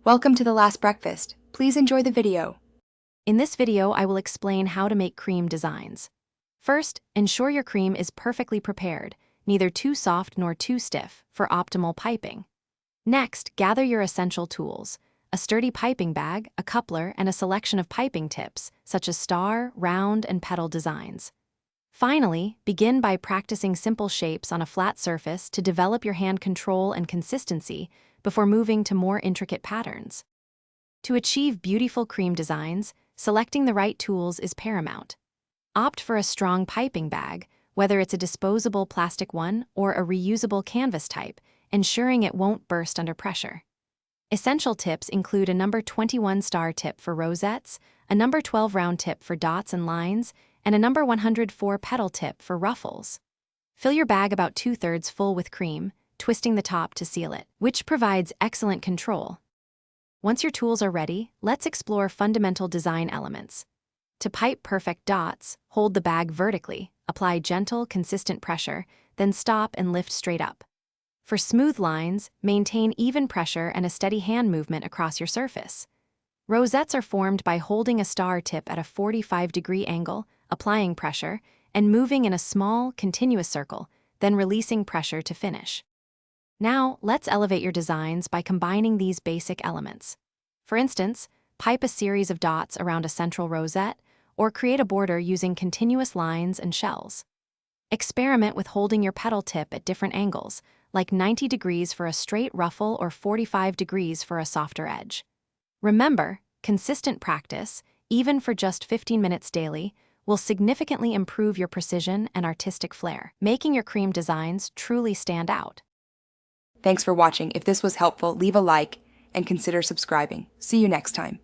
Welcome to The Last Breakfast. Please enjoy the video. In this video, I will explain how to make cream designs. First, ensure your cream is perfectly prepared, neither too soft nor too stiff, for optimal piping. Next, gather your essential tools: a sturdy piping bag, a coupler, and a selection of piping tips, such as star, round, and petal designs. Finally, begin by practicing simple shapes on a flat surface to develop your hand control and consistency before moving to more intricate patterns. To achieve beautiful cream designs, selecting the right tools is paramount. Opt for a strong piping bag, whether it's a disposable plastic one or a reusable canvas type, ensuring it won't burst under pressure. Essential tips include a number 21 star tip for rosettes, a number 12 round tip for dots and lines, and a number 104 petal tip for ruffles. Fill your bag about 2/3 full with cream, twisting the top to seal it, which provides excellent control. Once your tools are ready, let's explore fundamental design elements. To pipe perfect dots, hold the bag vertically, apply gentle, consistent pressure, then stop and lift straight up. For smooth lines, maintain even pressure and a steady hand movement across your surface. Rosettes are formed by holding a star tip at a 45-degree angle, applying pressure, and moving in a small, continuous circle, then releasing pressure to finish. Now, let's elevate your designs by combining these basic elements. For instance, pipe a series of dots around a central rosette, or create a border using continuous lines and shells. Experiment with holding your petal tip at different angles, like 90 degrees for a straight ruffle or 45 degrees for a softer edge. Remember, consistent practice, even for just 15 minutes daily, will significantly improve your precision and artistic flair, making your cream designs truly stand out. Thanks for watching. If this was helpful, leave a like and consider subscribing. See you next time.